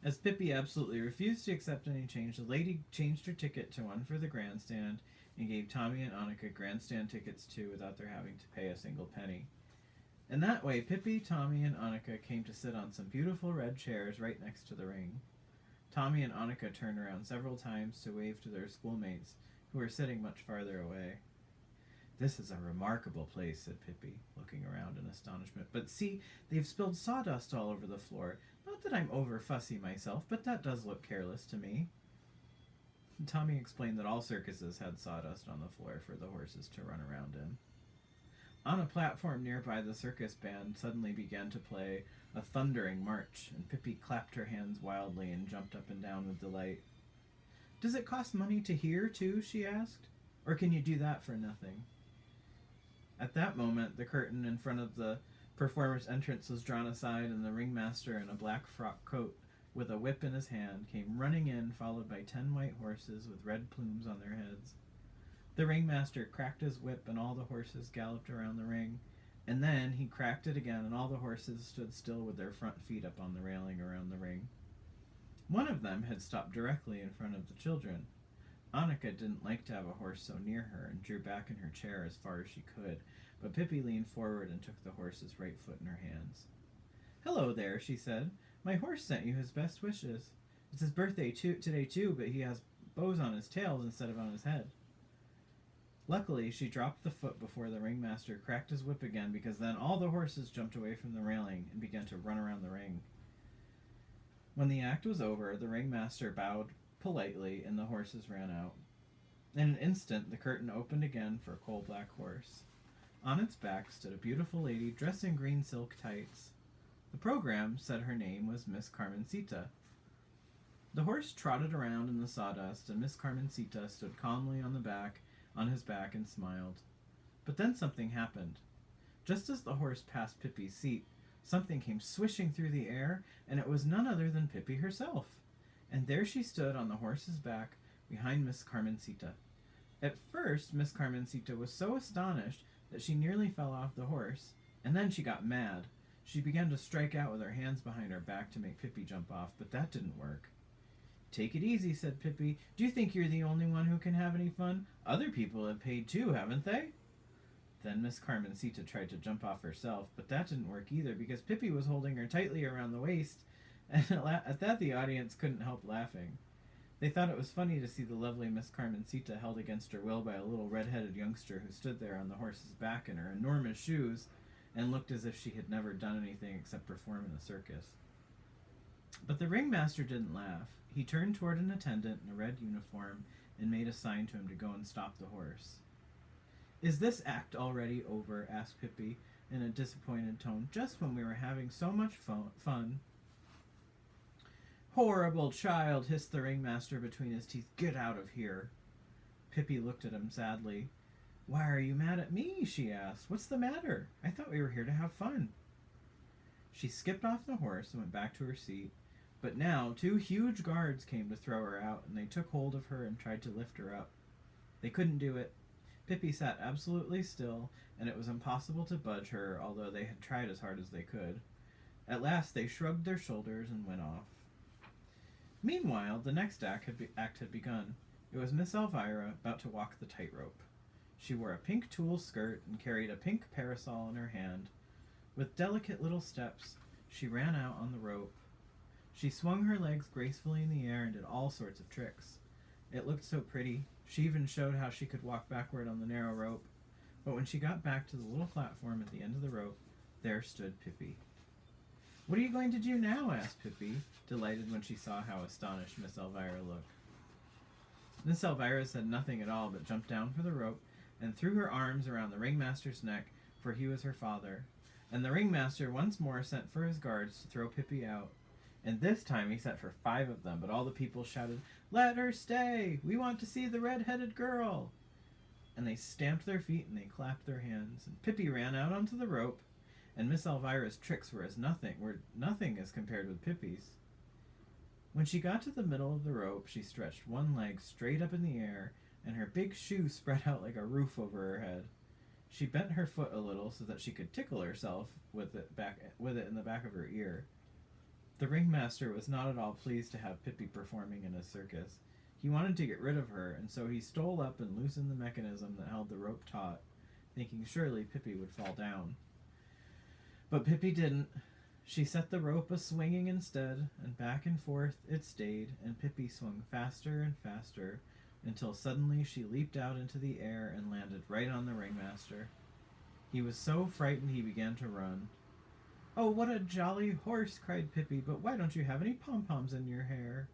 As Pippi absolutely refused to accept any change, the lady changed her ticket to one for the grandstand and gave Tommy and Annika grandstand tickets too without their having to pay a single penny. In that way, Pippi, Tommy, and Annika came to sit on some beautiful red chairs right next to the ring. Tommy and Annika turned around several times to wave to their schoolmates, who were sitting much farther away. This is a remarkable place, said Pippi, looking around in astonishment. But see, they've spilled sawdust all over the floor. Not that I'm over-fussy myself, but that does look careless to me. Tommy explained that all circuses had sawdust on the floor for the horses to run around in. On a platform nearby, the circus band suddenly began to play a thundering march, and Pippi clapped her hands wildly and jumped up and down with delight. Does it cost money to hear, too? She asked. Or can you do that for nothing? At that moment, the curtain in front of the performer's entrance was drawn aside, and the ringmaster in a black frock coat with a whip in his hand came running in, followed by 10 white horses with red plumes on their heads. The ringmaster cracked his whip, and all the horses galloped around the ring, and then he cracked it again, and all the horses stood still with their front feet up on the railing around the ring. One of them had stopped directly in front of the children. Annika didn't like to have a horse so near her and drew back in her chair as far as she could, but Pippi leaned forward and took the horse's right foot in her hands. Hello there, she said. My horse sent you his best wishes. It's his birthday today too, but he has bows on his tails instead of on his head. Luckily, she dropped the foot before the ringmaster cracked his whip again, because then all the horses jumped away from the railing and began to run around the ring. When the act was over, the ringmaster bowed politely, and the horses ran out. In an instant, the curtain opened again for a coal-black horse. On its back stood a beautiful lady dressed in green silk tights. The program said her name was Miss Carmencita. The horse trotted around in the sawdust, and Miss Carmencita stood calmly on his back and smiled. But then something happened. Just as the horse passed Pippi's seat, something came swishing through the air, and it was none other than Pippi herself. And there she stood on the horse's back behind Miss Carmencita. At first, Miss Carmencita was so astonished that she nearly fell off the horse, and then she got mad. She began to strike out with her hands behind her back to make Pippi jump off, but that didn't work. Take it easy, said Pippi. Do you think you're the only one who can have any fun? Other people have paid too, haven't they? Then Miss Carmencita tried to jump off herself, but that didn't work either, because Pippi was holding her tightly around the waist, and at that the audience couldn't help laughing. They thought it was funny to see the lovely Miss Carmencita held against her will by a little red-headed youngster who stood there on the horse's back in her enormous shoes and looked as if she had never done anything except perform in a circus. But the ringmaster didn't laugh. He turned toward an attendant in a red uniform and made a sign to him to go and stop the horse. "Is this act already over?" asked Pippi in a disappointed tone, "just when we were having so much fun." "Horrible child!" hissed the ringmaster between his teeth. "Get out of here!" Pippi looked at him sadly. "Why are you mad at me?" she asked. "What's the matter? I thought we were here to have fun." She skipped off the horse and went back to her seat. But now 2 huge guards came to throw her out, and they took hold of her and tried to lift her up. They couldn't do it. Pippi sat absolutely still, and it was impossible to budge her, although they had tried as hard as they could. At last they shrugged their shoulders and went off. Meanwhile, the next act had begun. It was Miss Elvira about to walk the tightrope. She wore a pink tulle skirt and carried a pink parasol in her hand. With delicate little steps, she ran out on the rope. She swung her legs gracefully in the air and did all sorts of tricks. It looked so pretty. She even showed how she could walk backward on the narrow rope. But when she got back to the little platform at the end of the rope, there stood Pippi. "What are you going to do now?" asked Pippi, delighted when she saw how astonished Miss Elvira looked. Miss Elvira said nothing at all, but jumped down for the rope and threw her arms around the ringmaster's neck, for he was her father. And the ringmaster once more sent for his guards to throw Pippi out. And this time he sent for 5 of them, but all the people shouted, "Let her stay! We want to see the red-headed girl!" And they stamped their feet and they clapped their hands. And Pippi ran out onto the rope, and Miss Elvira's tricks were nothing as compared with Pippi's. When she got to the middle of the rope, she stretched one leg straight up in the air, and her big shoe spread out like a roof over her head. She bent her foot a little so that she could tickle herself with it in the back of her ear. The ringmaster was not at all pleased to have Pippi performing in a circus. He wanted to get rid of her, and so he stole up and loosened the mechanism that held the rope taut, thinking surely Pippi would fall down. But Pippi didn't. She set the rope a-swinging instead, and back and forth it stayed, and Pippi swung faster and faster, until suddenly she leaped out into the air and landed right on the ringmaster. He was so frightened he began to run. "Oh, what a jolly horse!" cried Pippi, "but why don't you have any pom-poms in your hair?"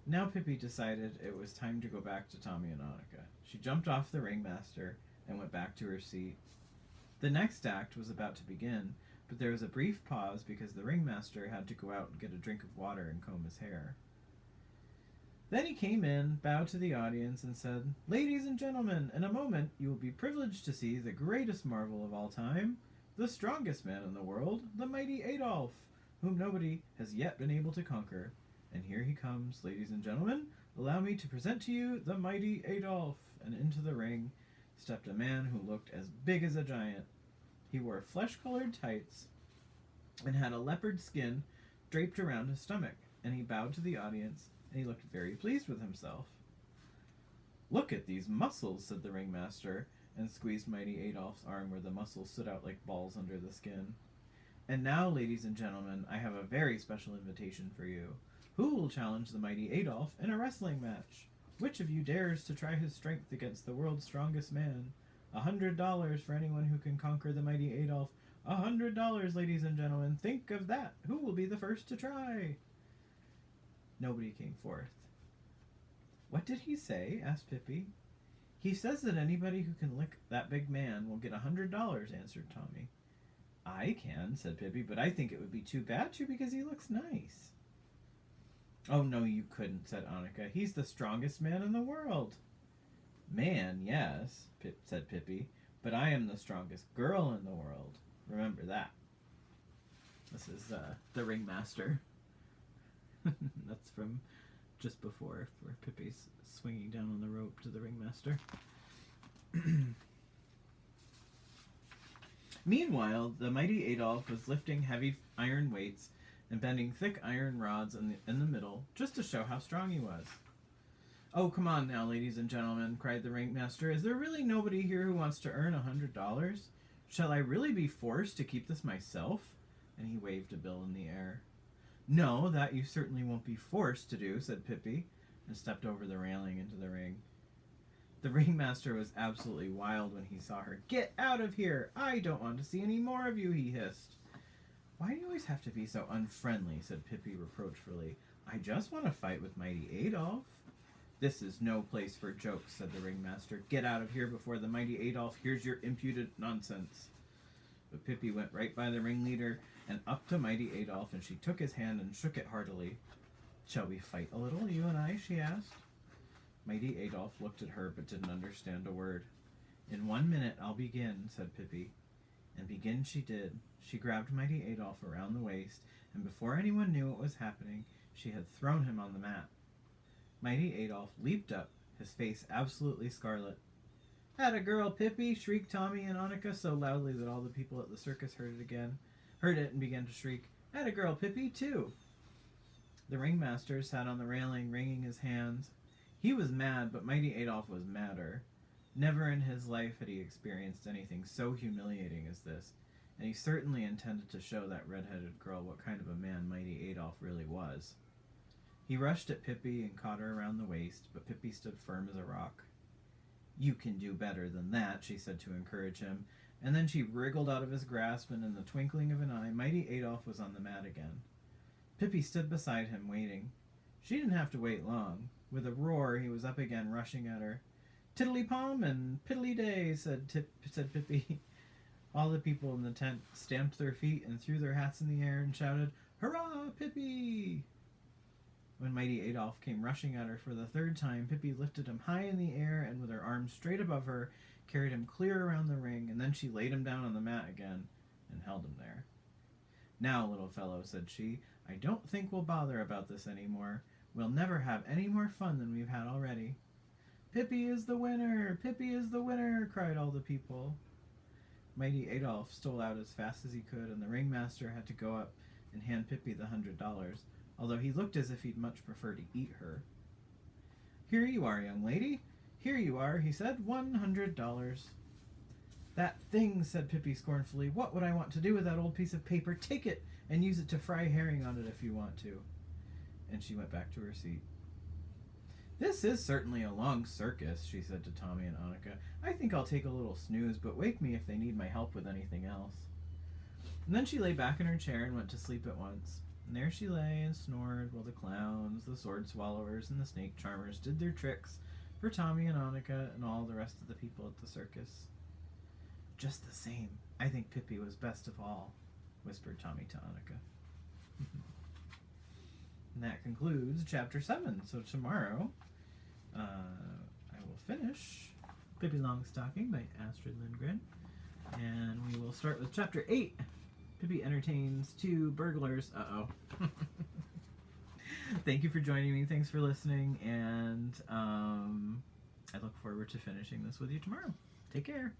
Now Pippi decided it was time to go back to Tommy and Annika. She jumped off the ringmaster and went back to her seat. The next act was about to begin, but there was a brief pause because the ringmaster had to go out and get a drink of water and comb his hair. Then he came in, bowed to the audience, and said, "Ladies and gentlemen, in a moment you will be privileged to see the greatest marvel of all time, the strongest man in the world, the mighty Adolf, whom nobody has yet been able to conquer. And here he comes, ladies and gentlemen. Allow me to present to you the mighty Adolf." And into the ring stepped a man who looked as big as a giant. He wore flesh-colored tights and had a leopard skin draped around his stomach, and he bowed to the audience, and he looked very pleased with himself. "Look at these muscles," said the ringmaster, and squeezed mighty Adolf's arm where the muscles stood out like balls under the skin. "And now, ladies and gentlemen, I have a very special invitation for you. Who will challenge the mighty Adolf in a wrestling match? Which of you dares to try his strength against the world's strongest man? $100 for anyone who can conquer the mighty Adolf. $100, ladies and gentlemen. Think of that. Who will be the first to try?" Nobody came forth. "What did he say?" asked Pippi. "He says that anybody who can lick that big man will get $100, answered Tommy. "I can," said Pippi, "but I think it would be too bad to because he looks nice." "Oh, no, you couldn't," said Annika. "He's the strongest man in the world." "Man, yes," said Pippi, "but I am the strongest girl in the world. Remember that." This is the ringmaster. That's from just before, where Pippi's swinging down on the rope to the ringmaster. Meanwhile, the mighty Adolf was lifting heavy iron weights and bending thick iron rods in the middle, just to show how strong he was. "Oh, come on now, ladies and gentlemen," cried the ringmaster. "Is there really nobody here who wants to earn $100? Shall I really be forced to keep this myself?" And he waved a bill in the air. "No, that you certainly won't be forced to do," said Pippi. and stepped over the railing into the ring. The ringmaster was absolutely wild when he saw her. "Get out of here! I don't want to see any more of you," he hissed. "Why do you always have to be so unfriendly?" said Pippi reproachfully. "I just want to fight with mighty Adolf." "This is no place for jokes," said the ringmaster. "Get out of here before the mighty Adolf hears your impudent nonsense." But Pippi went right by the ringleader and up to mighty Adolf, and she took his hand and shook it heartily. "Shall we fight a little, you and I?" she asked. Mighty Adolf looked at her but didn't understand a word. "In 1 minute I'll begin," said Pippi. And begin she did. She grabbed mighty Adolf around the waist, and before anyone knew what was happening, she had thrown him on the mat. Mighty Adolf leaped up, his face absolutely scarlet. "Atta girl, Pippi!" shrieked Tommy and Annika so loudly that all the people at the circus heard it and began to shriek, "Atta girl, Pippi, too!" The ringmaster sat on the railing, wringing his hands. He was mad, but mighty Adolf was madder. Never in his life had he experienced anything so humiliating as this, and he certainly intended to show that red-headed girl what kind of a man mighty Adolf really was. He rushed at Pippi and caught her around the waist, but Pippi stood firm as a rock. "You can do better than that," she said to encourage him, and then she wriggled out of his grasp, and in the twinkling of an eye, mighty Adolf was on the mat again. Pippi stood beside him, waiting. She didn't have to wait long. With a roar, he was up again, rushing at her. "Tiddly-pom and piddly-day," said Pippi. All the people in the tent stamped their feet and threw their hats in the air and shouted, "Hurrah, Pippi!" When mighty Adolf came rushing at her for the third time, Pippi lifted him high in the air and with her arms straight above her, carried him clear around the ring, and then she laid him down on the mat again and held him there. "Now, little fellow," said she, "I don't think we'll bother about this any more. We'll never have any more fun than we've had already." "Pippi is the winner! Pippi is the winner!" cried all the people. Mighty Adolf stole out as fast as he could, and the ringmaster had to go up and hand Pippi the $100, although he looked as if he'd much prefer to eat her. "Here you are, young lady. Here you are," he said, $100. "That thing," said Pippi scornfully. "What would I want to do with that old piece of paper? Take it and use it to fry herring on it if you want to." And she went back to her seat. "This is certainly a long circus," she said to Tommy and Annika. "I think I'll take a little snooze, but wake me if they need my help with anything else." And then she lay back in her chair and went to sleep at once. And there she lay and snored while the clowns, the sword swallowers, and the snake charmers did their tricks for Tommy and Annika and all the rest of the people at the circus. "Just the same, I think Pippi was best of all," whispered Tommy to Annika. And that concludes Chapter 7. So tomorrow, I will finish Pippi Longstocking by Astrid Lindgren. And we will start with Chapter 8. Pippi entertains 2 burglars. Uh-oh. Thank you for joining me. Thanks for listening. And I look forward to finishing this with you tomorrow. Take care.